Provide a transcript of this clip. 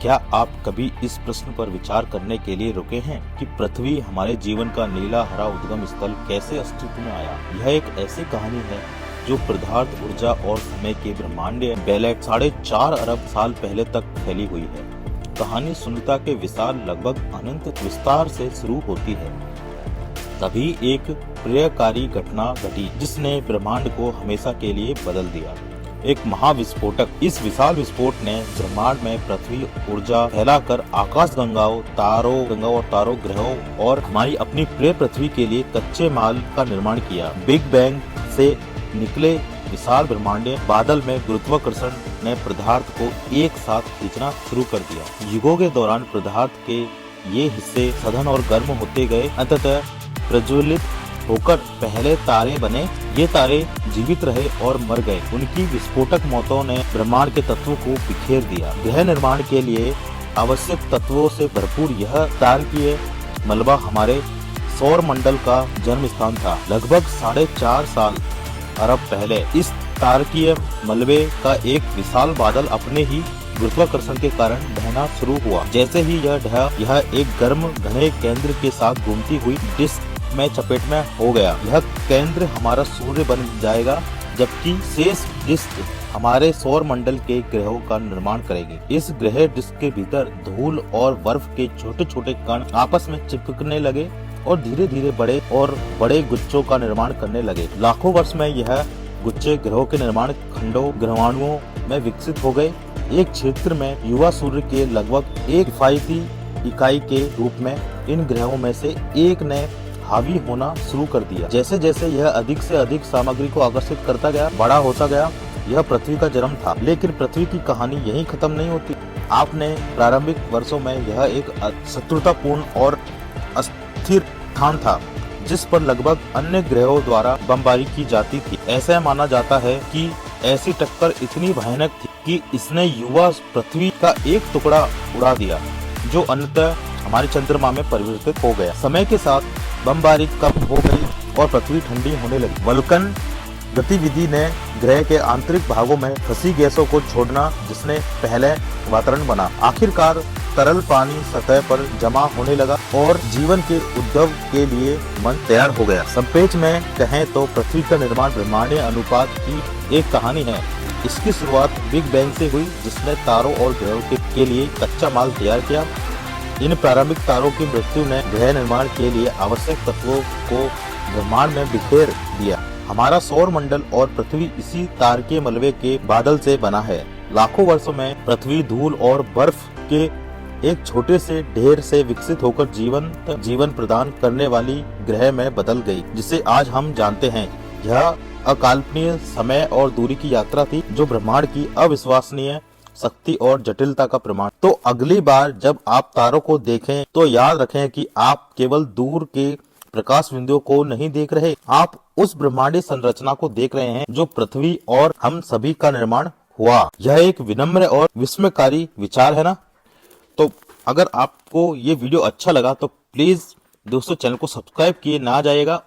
क्या आप कभी इस प्रश्न पर विचार करने के लिए रुके हैं कि पृथ्वी हमारे जीवन का नीला हरा उद्गम स्थल कैसे अस्तित्व में आया? यह एक ऐसी कहानी है जो पदार्थ, ऊर्जा और समय के ब्रह्मांडीय बेलेट 4.5 अरब साल पहले तक फैली हुई है। कहानी शून्यता के विशाल लगभग अनंत विस्तार से शुरू होती है। तभी एक प्रियकारी घटना घटी जिसने ब्रह्मांड को हमेशा के लिए बदल दिया। एक महाविस्फोटक। इस विशाल विस्फोट ने ब्रह्मांड में पृथ्वी ऊर्जा फैलाकर आकाश गंगाओं, तारों, ग्रहों और हमारी अपनी प्रिय पृथ्वी के लिए कच्चे माल का निर्माण किया। बिग बैंग से निकले विशाल ब्रह्मांडीय बादल में गुरुत्वाकर्षण ने पदार्थ को एक साथ खींचना शुरू कर दिया। युगों के दौरान पदार्थ के ये हिस्से सघन और गर्म होते गए, अंततः प्रज्वलित होकर पहले तारे बने। ये तारे जीवित रहे और मर गए। उनकी विस्फोटक मौतों ने ब्रह्मांड के तत्वों को बिखेर दिया। गृह निर्माण के लिए आवश्यक तत्वों से भरपूर यह तारकीय मलबा हमारे सौर मंडल का जन्म स्थान था। लगभग 4.5 अरब पहले इस तारकीय मलबे का एक विशाल बादल अपने ही गुरुत्वाकर्षण के कारण ढहना शुरू हुआ। जैसे ही यह ढहा, यह एक गर्म घने केंद्र के साथ घूमती हुई डिस्क में चपेट में हो गया। यह केंद्र हमारा सूर्य बन जाएगा, जबकि शेष डिस्क हमारे सौर मंडल के ग्रहों का निर्माण करेगी। इस ग्रह डिस्क के भीतर धूल और बर्फ के छोटे छोटे कण आपस में चिपकने लगे और धीरे धीरे बड़े गुच्छों का निर्माण करने लगे। लाखों वर्ष में यह गुच्छे ग्रहों के निर्माण खंडों ग्रहाणुओं में विकसित हो गए। एक क्षेत्र में युवा सूर्य के लगभग एक किफायती इकाई के रूप में इन ग्रहों में से एक ने हावी होना शुरू कर दिया। जैसे जैसे यह अधिक से अधिक सामग्री को आकर्षित करता गया, बड़ा होता गया। यह पृथ्वी का जन्म था। लेकिन पृथ्वी की कहानी यहीं खत्म नहीं होती। आपने प्रारंभिक वर्षों में यह एक शत्रुतापूर्ण और अस्थिर स्थान था, जिस पर लगभग अन्य ग्रहों द्वारा बमबारी की जाती थी। ऐसा माना जाता है कि ऐसी टक्कर इतनी भयानक थी कि इसने युवा पृथ्वी का एक टुकड़ा उड़ा दिया, जो अंततः हमारे चंद्रमा में परिवर्तित हो गया। समय के साथ बमबारी कम हो गई और पृथ्वी ठंडी होने लगी। वल्कन गतिविधि ने ग्रह के आंतरिक भागों में फंसी गैसों को छोड़ना, जिसने पहले वातावरण बना। आखिरकार तरल पानी सतह पर जमा होने लगा और जीवन के उद्भव के लिए मन तैयार हो गया। संक्षेप में कहें तो पृथ्वी का निर्माण ब्रह्मांडीय अनुपात की एक कहानी है। इसकी शुरुआत बिग बैंग से हुई, जिसने तारों और ग्रहों के लिए कच्चा माल तैयार किया। इन प्रारंभिक तारों की मृत्यु ने गृह निर्माण के लिए आवश्यक तत्वों को ब्रह्मांड में बिखेर दिया। हमारा सौर मंडल और पृथ्वी इसी तारकीय मलबे के बादल से बना है। लाखों वर्षों में पृथ्वी धूल और बर्फ के एक छोटे से ढेर से विकसित होकर जीवन प्रदान करने वाली ग्रह में बदल गई, जिसे आज हम जानते हैं। यह अकल्पनीय समय और दूरी की यात्रा थी, जो ब्रह्मांड की अविश्वसनीय शक्ति और जटिलता का प्रमाण। तो अगली बार जब आप तारों को देखें तो याद रखें कि आप केवल दूर के प्रकाश बिंदुओं को नहीं देख रहे, आप उस ब्रह्मांडीय संरचना को देख रहे हैं जो पृथ्वी और हम सभी का निर्माण हुआ। यह एक विनम्र और विस्मयकारी विचार है ना। तो अगर आपको ये वीडियो अच्छा लगा तो प्लीज दोस्तों चैनल को सब्सक्राइब किए ना जाइएगा।